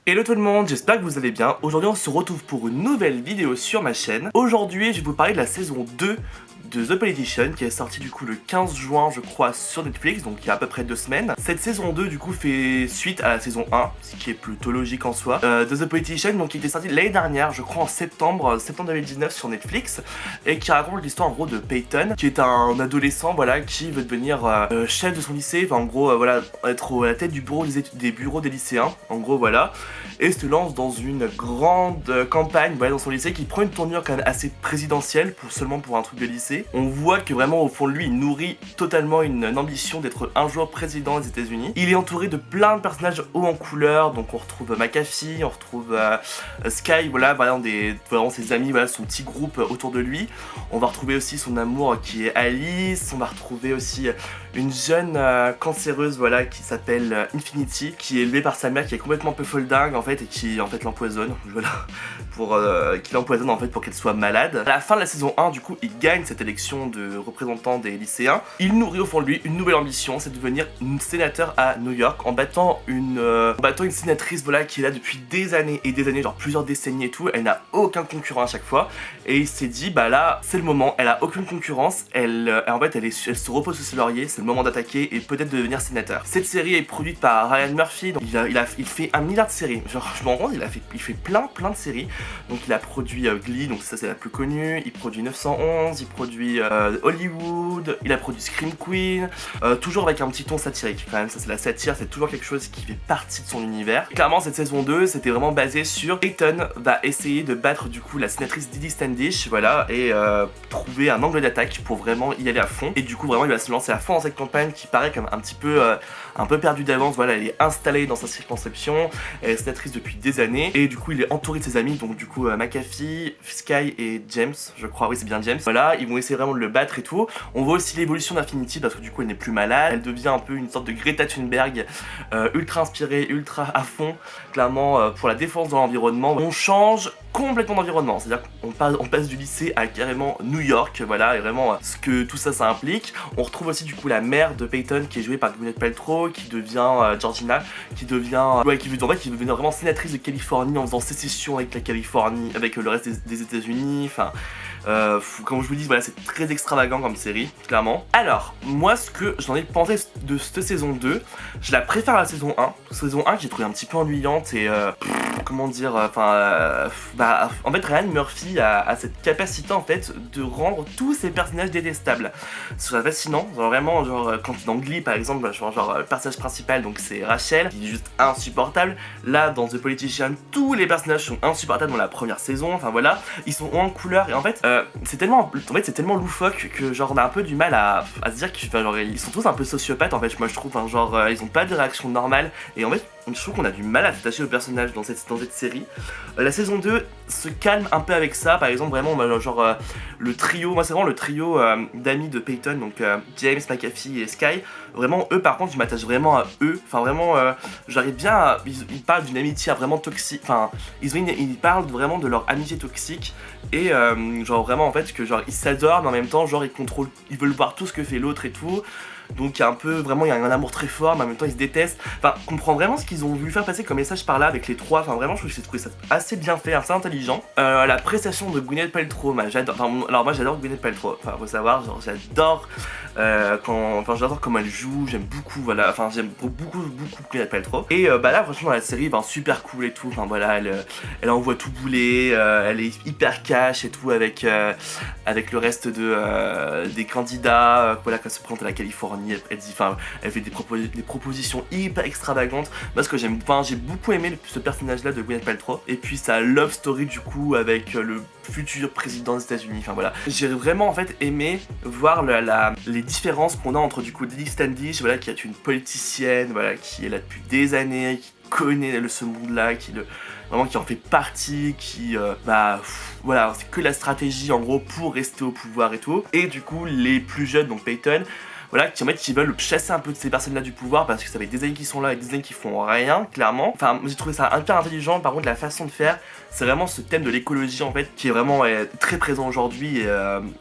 Hello tout le monde, j'espère que vous allez bien. Aujourd'hui on se retrouve pour une nouvelle vidéo sur ma chaîne. Aujourd'hui je vais vous parler de la saison 2 de The Politician qui est sortie du coup le 15 juin je crois sur Netflix, donc il y a à peu près 2 semaines. Cette saison 2 du coup fait suite à la saison 1, ce qui est plutôt logique en soi, de The Politician, donc qui était sorti l'année dernière je crois en septembre 2019 sur Netflix, et qui raconte l'histoire en gros de Peyton, qui est un adolescent voilà qui veut devenir chef de son lycée, enfin en gros voilà être à la tête du bureau des bureaux des lycéens, en gros voilà, et se lance dans une grande campagne voilà, dans son lycée qui prend une tournure quand même assez présidentielle seulement pour un truc de lycée. On voit que vraiment au fond de lui il nourrit totalement une ambition d'être un jour président des États-Unis. Il est entouré de plein de personnages hauts en couleur, donc on retrouve McAfee, on retrouve Sky, voilà vraiment ses amis, voilà son petit groupe autour de lui. On va retrouver aussi son amour qui est Alice, on va retrouver aussi une jeune cancéreuse voilà qui s'appelle Infinity, qui est élevée par sa mère qui est complètement un peu folle dingue en fait et qui en fait l'empoisonne, voilà, qui l'empoisonne en fait pour qu'elle soit malade. À la fin de la saison 1 du coup il gagne cette élection de représentant des lycéens. Il nourrit au fond de lui une nouvelle ambition, c'est de devenir sénateur à New York en battant une sénatrice voilà qui est là depuis des années et des années, genre plusieurs décennies et tout. Elle n'a aucun concurrent à chaque fois et il s'est dit bah là c'est le moment, elle a aucune concurrence, elle se repose sur ses lauriers, c'est le moment d'attaquer et peut-être de devenir sénateur. Cette série est produite par Ryan Murphy, donc il fait 1 milliard de séries, genre je me rends compte il fait plein de séries. Donc il a produit Glee, donc ça c'est la plus connue, il produit 911, il produit Hollywood, il a produit Scream Queen, toujours avec un petit ton satirique quand même, ça c'est la satire, c'est toujours quelque chose qui fait partie de son univers. Clairement cette saison 2 c'était vraiment basé sur Peyton va essayer de battre du coup la sénatrice Didi Standish, voilà, et trouver un angle d'attaque pour vraiment y aller à fond, et du coup vraiment il va se lancer à fond dans cette campagne qui paraît comme un petit peu perdue d'avance, voilà, elle est installée dans sa circonscription, elle est sénatrice depuis des années, et du coup il est entouré de ses amis, donc du coup McAfee, Sky et James, je crois, oui c'est bien James, voilà, ils vont essayer vraiment de le battre et tout. On voit aussi l'évolution d'Infinity parce que du coup elle n'est plus malade, elle devient un peu une sorte de Greta Thunberg, ultra inspirée, ultra à fond, clairement pour la défense de l'environnement. On change complètement d'environnement, c'est-à-dire qu'on passe du lycée à carrément New York, voilà, et vraiment ce que tout ça implique. On retrouve aussi du coup la mère de Peyton qui est jouée par Gwyneth Paltrow, qui devient Georgina, qui veut devenir vraiment sénatrice de Californie en faisant sécession avec la Californie, avec le reste des États-Unis, enfin... comme je vous dis, voilà, c'est très extravagant comme série, clairement. Alors, moi, ce que j'en ai pensé de cette saison 2, je la préfère à la saison 1. Saison 1 que j'ai trouvé un petit peu ennuyante et comment dire, en fait, Ryan Murphy a cette capacité en fait de rendre tous ses personnages détestables. C'est fascinant, genre vraiment, genre quand dans Glee par exemple, genre le personnage principal, donc c'est Rachel, qui est juste insupportable. Là, dans The Politician, tous les personnages sont insupportables dans la première saison, enfin voilà, ils sont en couleur et en fait, c'est tellement loufoque que genre on a un peu du mal à se dire que genre, ils sont tous un peu sociopathes en fait, moi je trouve, hein, genre ils ont pas de réaction normale et en fait je trouve qu'on a du mal à s'attacher au personnage dans cette série. La saison 2 se calme un peu avec ça, par exemple vraiment le trio, moi c'est vraiment le trio d'amis de Peyton, donc James, McAfee et Sky, vraiment eux par contre je m'attache vraiment à eux, enfin vraiment j'arrive bien à, ils parlent d'une amitié vraiment toxique, enfin ils parlent vraiment de leur amitié toxique et genre vraiment en fait que genre ils s'adorent mais en même temps genre ils veulent voir tout ce que fait l'autre et tout. Donc il y a un amour très fort mais en même temps ils se détestent. Enfin, on comprend vraiment ce qu'ils ont voulu faire passer comme message par là avec les trois. Enfin vraiment je trouve que j'ai trouvé ça assez bien fait, assez intelligent. La prestation de Gwyneth Paltrow, j'adore. Alors moi j'adore Gwyneth Paltrow. Enfin faut savoir, genre j'adore j'adore comment elle joue, j'aime beaucoup, voilà, enfin j'aime beaucoup Gwyneth Paltrow. Et là franchement la série super cool et tout. Enfin voilà, elle envoie tout bouler, elle est hyper cash et tout avec le reste des candidats, voilà, quand elle se présente à la Californie. Elle fait des propositions hyper extravagantes. Moi ce que j'ai beaucoup aimé ce personnage là de Gwyneth Paltrow, et puis sa love story du coup avec le futur président des États-Unis, enfin voilà. J'ai vraiment en fait aimé voir les différences qu'on a entre du coup Didi Standish, voilà, qui est une politicienne, voilà, qui est là depuis des années, qui connaît ce monde-là, qui en fait partie, qui voilà, c'est que la stratégie en gros pour rester au pouvoir et tout. Et du coup les plus jeunes, donc Peyton, voilà, qui en fait qui veulent chasser un peu de ces personnes-là du pouvoir parce que ça fait des années qu'ils sont là et des années qu'ils font rien, clairement. Enfin, j'ai trouvé ça hyper intelligent. Par contre, la façon de faire, c'est vraiment ce thème de l'écologie en fait qui est vraiment très présent aujourd'hui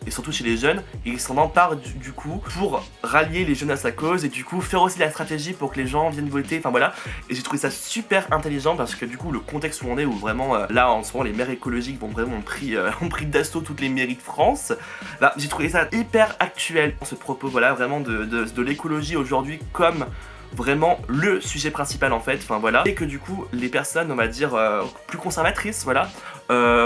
et surtout chez les jeunes, et il s'en empare du coup pour rallier les jeunes à sa cause et du coup faire aussi la stratégie pour que les gens viennent voter, enfin voilà. Et j'ai trouvé ça super intelligent parce que du coup le contexte où on est, où vraiment là en ce moment les maires écologiques vont vraiment ont pris d'assaut toutes les mairies de France, là j'ai trouvé ça hyper actuel, ce propos voilà vraiment de l'écologie aujourd'hui comme vraiment le sujet principal en fait, enfin voilà, et que du coup les personnes on va dire plus conservatrices voilà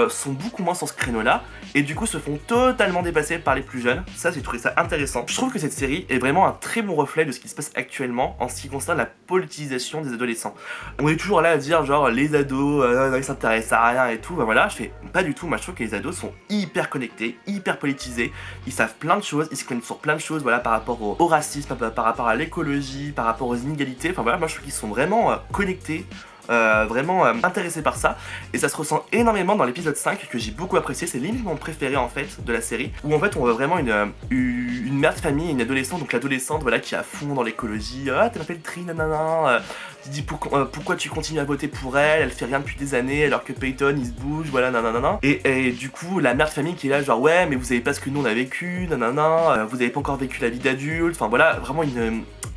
sont beaucoup moins sur ce créneau là et du coup se font totalement dépasser par les plus jeunes. Ça j'ai trouvé ça intéressant. Je trouve que cette série est vraiment un très bon reflet de ce qui se passe actuellement en ce qui concerne la politisation des adolescents. On est toujours là à dire genre les ados ils s'intéressent à rien et tout, ben voilà, je fais pas du tout. Moi je trouve que les ados sont hyper connectés, hyper politisés, ils savent plein de choses, ils se connaissent sur plein de choses, voilà, par rapport au racisme, par rapport à l'écologie, par rapport aux inégalités, enfin voilà, moi je trouve qu'ils sont vraiment connectés, vraiment intéressé par ça, et ça se ressent énormément dans l'épisode 5 que j'ai beaucoup apprécié. C'est limite mon préféré en fait de la série, où en fait on voit vraiment une mère de famille et une adolescente, donc l'adolescente voilà qui est à fond dans l'écologie, ah t'as fait le tri nanana, tu dis pourquoi tu continues à voter pour elle, elle fait rien depuis des années alors que Peyton il se bouge, voilà nanana, et du coup la mère de famille qui est là genre ouais mais vous savez pas ce que nous on a vécu, nanana, vous avez pas encore vécu la vie d'adulte, enfin voilà, vraiment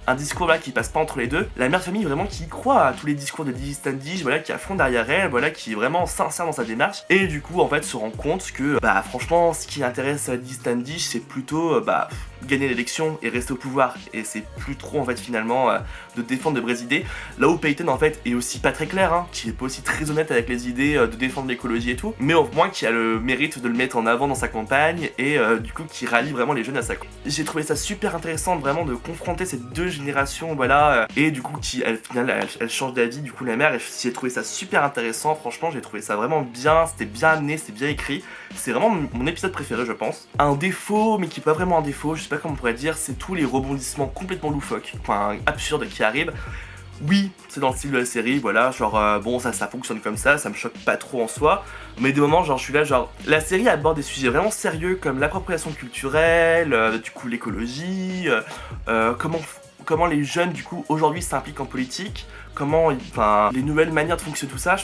un discours là qui passe pas entre les deux. La mère de famille vraiment qui croit à tous les discours de Lily Standish, voilà, qui est à fond derrière elle, voilà, qui est vraiment sincère dans sa démarche, et du coup en fait se rend compte que bah franchement ce qui intéresse Lily Standish c'est plutôt gagner l'élection et rester au pouvoir, et c'est plus trop en fait finalement de défendre de vraies idées, là où Peyton en fait est aussi pas très clair, hein, qui est pas aussi très honnête avec les idées de défendre l'écologie et tout, mais au moins qui a le mérite de le mettre en avant dans sa campagne et du coup qui rallie vraiment les jeunes à sa cause. J'ai trouvé ça super intéressant vraiment de confronter ces deux générations, voilà, et du coup qui au final elle change d'avis, du coup la mère, et j'ai trouvé ça super intéressant, franchement j'ai trouvé ça vraiment bien, c'était bien amené, c'était bien écrit, c'est vraiment mon épisode préféré je pense. Un défaut, mais qui est pas vraiment un défaut, je sais pas comment on pourrait dire, c'est tous les rebondissements complètement loufoques, enfin absurdes qui arrivent. Oui, c'est dans le style de la série, voilà, genre bon ça fonctionne comme ça me choque pas trop en soi, mais des moments genre je suis là genre, la série aborde des sujets vraiment sérieux comme l'appropriation culturelle, du coup l'écologie, comment les jeunes du coup aujourd'hui s'impliquent en politique, comment, enfin les nouvelles manières de fonctionner tout ça,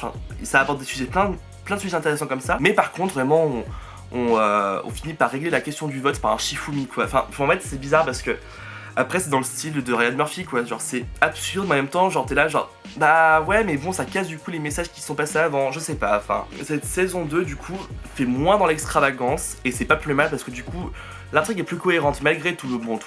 ça aborde des sujets plein de sujets intéressants comme ça, mais par contre vraiment on finit par régler la question du vote par un Shifumi quoi, enfin en fait c'est bizarre parce que après c'est dans le style de Ryan Murphy quoi, genre c'est absurde mais en même temps genre t'es là genre bah ouais mais bon ça casse du coup les messages qui sont passés avant, je sais pas, enfin cette saison 2 du coup fait moins dans l'extravagance et c'est pas plus mal parce que du coup l'intrigue est plus cohérente malgré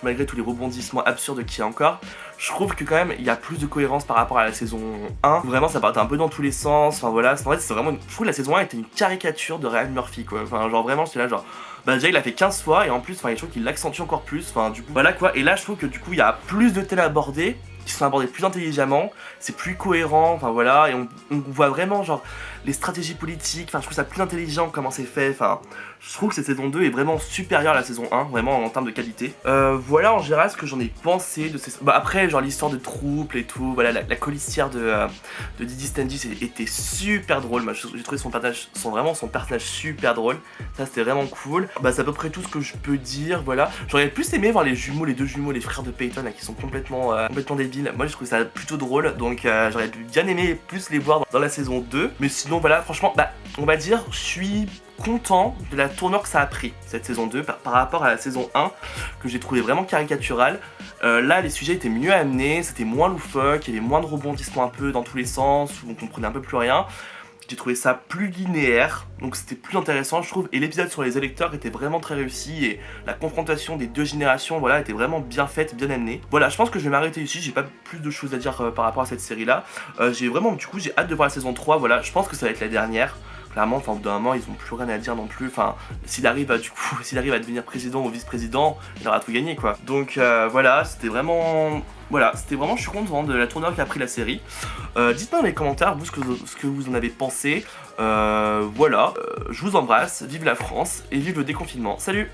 malgré tous les rebondissements absurdes qu'il y a encore. Je trouve que quand même il y a plus de cohérence par rapport à la saison 1, vraiment ça partait un peu dans tous les sens, enfin voilà, en fait c'est vraiment, je trouve que la saison 1 était une caricature de Ryan Murphy quoi, enfin genre vraiment j'étais là genre bah déjà il a fait 15 fois et en plus enfin je trouve qu'il l'accentue encore plus, enfin du coup voilà quoi, et là je trouve que du coup il y a plus de thèmes abordés qui sont abordés plus intelligemment, c'est plus cohérent, enfin voilà, et on voit vraiment genre les stratégies politiques, enfin je trouve ça plus intelligent comment c'est fait, enfin je trouve que cette saison 2 est vraiment supérieure à la saison 1, vraiment en termes de qualité. Voilà en général ce que j'en ai pensé de ces... Bah après genre l'histoire de trouble et tout, voilà la colistière de Lily Standish était super drôle, moi j'ai trouvé son personnage super drôle, ça c'était vraiment cool. Bah c'est à peu près tout ce que je peux dire, voilà. J'aurais plus aimé voir les deux jumeaux, les frères de Peyton là, qui sont complètement débiles. Moi je trouve ça plutôt drôle, donc j'aurais bien aimé plus les voir dans la saison 2, mais sinon voilà franchement bah on va dire je suis content de la tournure que ça a pris cette saison 2 par rapport à la saison 1 que j'ai trouvé vraiment caricaturale. Là les sujets étaient mieux amenés, c'était moins loufoque, il y avait moins de rebondissements un peu dans tous les sens où on comprenait un peu plus rien. J'ai trouvé ça plus linéaire, donc c'était plus intéressant je trouve, et l'épisode sur les électeurs était vraiment très réussi, et la confrontation des deux générations voilà était vraiment bien faite, bien amenée. Voilà, je pense que je vais m'arrêter ici, j'ai pas plus de choses à dire par rapport à cette série là. J'ai vraiment du coup j'ai hâte de voir la saison 3, voilà, je pense que ça va être la dernière. Clairement, enfin, au bout d'un moment, ils ont plus rien à dire non plus. Enfin, s'il arrive à devenir président ou vice-président, il aura tout gagné, quoi. Donc voilà, c'était vraiment, je suis content de la tournure qu'a pris la série. Dites-moi dans les commentaires vous ce que vous en avez pensé. Voilà, je vous embrasse, vive la France et vive le déconfinement. Salut!